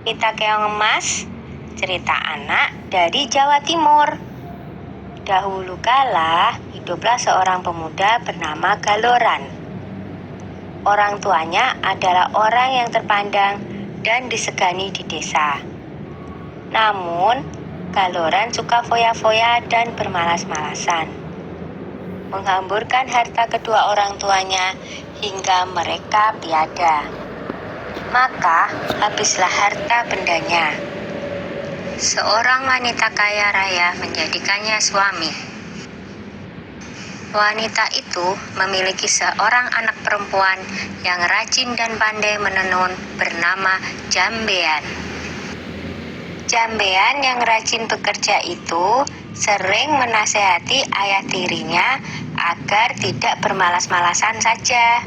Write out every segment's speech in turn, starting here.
Kita Keong Emas, cerita anak dari Jawa Timur. Dahulu kala, hiduplah seorang pemuda bernama Galoran. Orang tuanya adalah orang yang terpandang dan disegani di desa. Namun, Galoran suka foya-foya dan bermalas-malasan, menghamburkan harta kedua orang tuanya hingga mereka piada. Maka habislah harta bendanya. Seorang wanita kaya raya menjadikannya suami. Wanita itu memiliki seorang anak perempuan yang rajin dan pandai menenun bernama Jambean. Jambean yang rajin bekerja itu sering menasehati ayah tirinya agar tidak bermalas-malasan saja.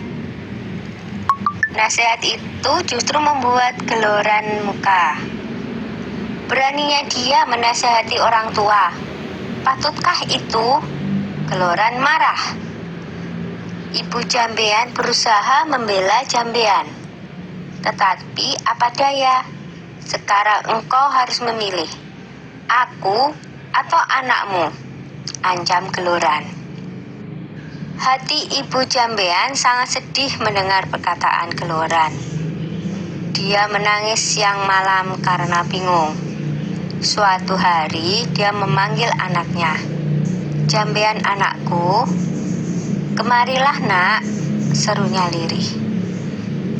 Nasihat itu justru membuat Galoran muka. Beraninya dia menasehati orang tua. Patutkah itu? Galoran marah. Ibu Jambean berusaha membela Jambean. Tetapi apa daya? Sekarang engkau harus memilih. Aku atau anakmu, ancam Galoran. Hati ibu Jambean sangat sedih mendengar perkataan Galoran. Dia menangis siang malam karena bingung. Suatu hari dia memanggil anaknya. Jambean anakku, kemarilah nak, serunya lirih.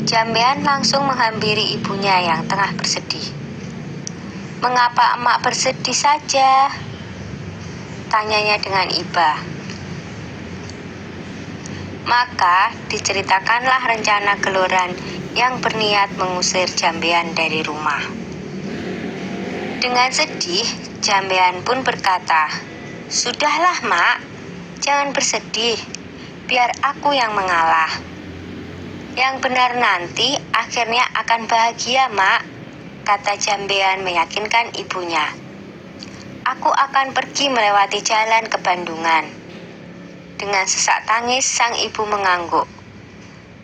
Jambean langsung menghampiri ibunya yang tengah bersedih. Mengapa emak bersedih saja? Tanyanya dengan iba. Maka diceritakanlah rencana Galoran yang berniat mengusir Jambean dari rumah. Dengan sedih, Jambean pun berkata, "Sudahlah mak, jangan bersedih, biar aku yang mengalah. Yang benar nanti akhirnya akan bahagia mak," kata Jambean meyakinkan ibunya. "Aku akan pergi melewati jalan ke Bandungan." Dengan sesak tangis sang ibu mengangguk.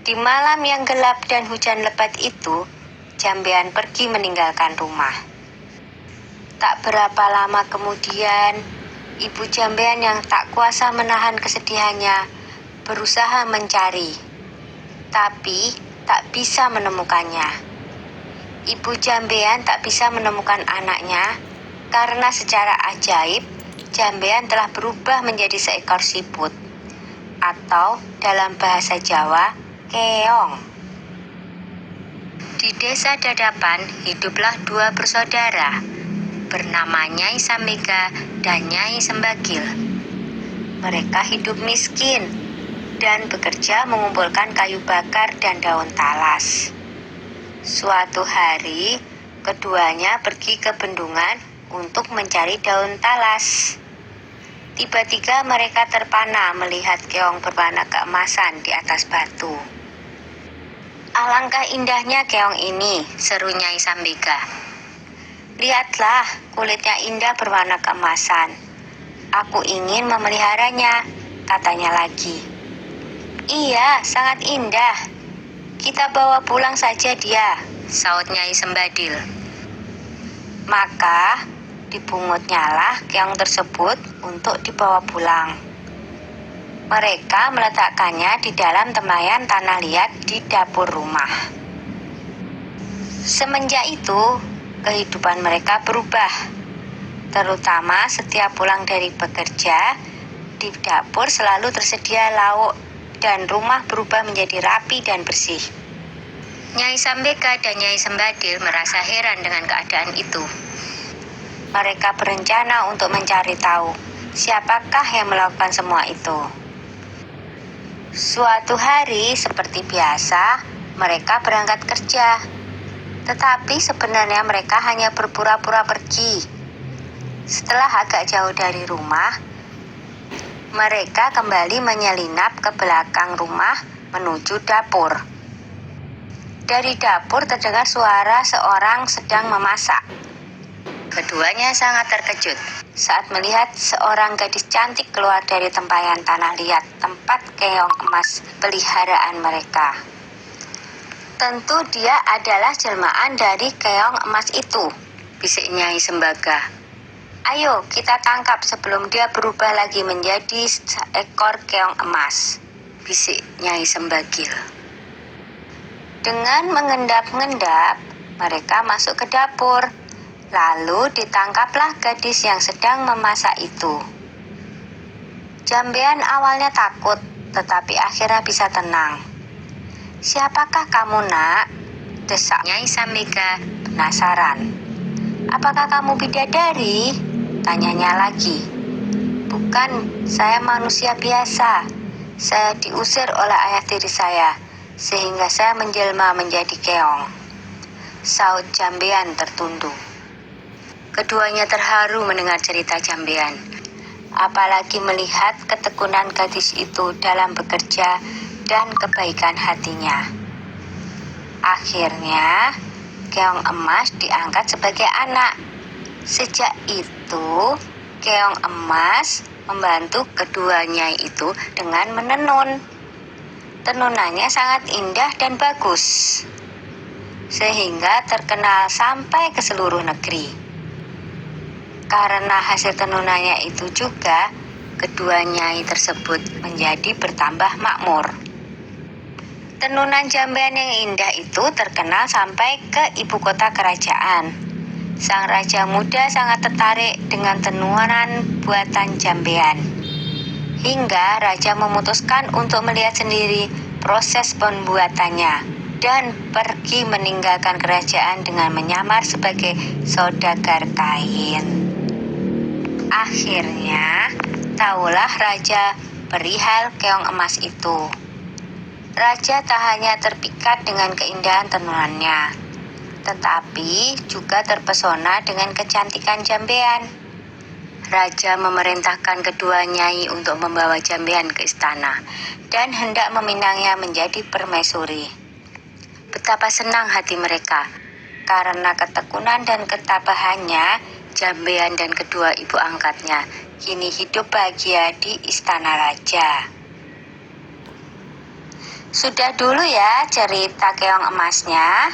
Di malam yang gelap dan hujan lebat itu, Jambean pergi meninggalkan rumah. Tak berapa lama kemudian, ibu Jambean yang tak kuasa menahan kesedihannya berusaha mencari, tapi tak bisa menemukannya. Ibu Jambean tak bisa menemukan anaknya karena secara ajaib Jambean telah berubah menjadi seekor siput, atau dalam bahasa Jawa, keong. Di desa Dadapan hiduplah dua bersaudara, bernama Nyai Sambega dan Nyai Sembagil. Mereka hidup miskin dan bekerja mengumpulkan kayu bakar dan daun talas. Suatu hari, keduanya pergi ke bendungan untuk mencari daun talas. Tiba-tiba mereka terpana melihat keong berwarna keemasan di atas batu. "Alangkah indahnya keong ini," seru Nyai Sambega. "Lihatlah, kulitnya indah berwarna keemasan. Aku ingin memeliharanya," katanya lagi. "Iya, sangat indah. Kita bawa pulang saja dia," saut Nyai Sembadil. Maka dibungutnyalah keong tersebut untuk dibawa pulang. Mereka meletakkannya di dalam tempayan tanah liat di dapur rumah. Semenjak itu, kehidupan mereka berubah. Terutama setiap pulang dari bekerja, di dapur selalu tersedia lauk dan rumah berubah menjadi rapi dan bersih. Nyai Sambega dan Nyai Sembadil merasa heran dengan keadaan itu. Mereka berencana untuk mencari tahu siapakah yang melakukan semua itu. Suatu hari seperti biasa, mereka berangkat kerja. Tetapi sebenarnya mereka hanya berpura-pura pergi. Setelah agak jauh dari rumah, mereka kembali menyelinap ke belakang rumah menuju dapur. Dari dapur terdengar suara seorang sedang memasak. Keduanya sangat terkejut saat melihat seorang gadis cantik keluar dari tempayan tanah liat tempat keong emas peliharaan mereka. Tentu dia adalah jelmaan dari keong emas itu, bisik Nyai Sembaga. Ayo kita tangkap sebelum dia berubah lagi menjadi seekor keong emas, bisik Nyai Sembagil. Dengan mengendap-endap, mereka masuk ke dapur. Lalu ditangkaplah gadis yang sedang memasak itu. Jambean awalnya takut, tetapi akhirnya bisa tenang. Siapakah kamu, nak? Desak Nyai Sambika penasaran. Apakah kamu bidadari? Tanyanya lagi. Bukan, saya manusia biasa. Saya diusir oleh ayah tiri saya, sehingga saya menjelma menjadi keong, saut Jambean tertunduk. Keduanya terharu mendengar cerita Jambean, apalagi melihat ketekunan gadis itu dalam bekerja dan kebaikan hatinya. Akhirnya, keong emas diangkat sebagai anak. Sejak itu, keong emas membantu kedua nyai itu dengan menenun. Tenunannya sangat indah dan bagus, sehingga terkenal sampai ke seluruh negeri. Karena hasil tenunannya itu juga, kedua nyai tersebut menjadi bertambah makmur. Tenunan Jambean yang indah itu terkenal sampai ke ibu kota kerajaan. Sang raja muda sangat tertarik dengan tenunan buatan Jambean. Hingga raja memutuskan untuk melihat sendiri proses pembuatannya dan pergi meninggalkan kerajaan dengan menyamar sebagai saudagar kain. Akhirnya, tahulah raja perihal keong emas itu. Raja tak hanya terpikat dengan keindahan tenunannya, tetapi juga terpesona dengan kecantikan Jambean. Raja memerintahkan kedua nyai untuk membawa Jambean ke istana dan hendak meminangnya menjadi permaisuri. Betapa senang hati mereka, karena ketekunan dan ketabahannya, Jambean dan kedua ibu angkatnya kini hidup bahagia di istana raja. Sudah dulu ya cerita keong emasnya.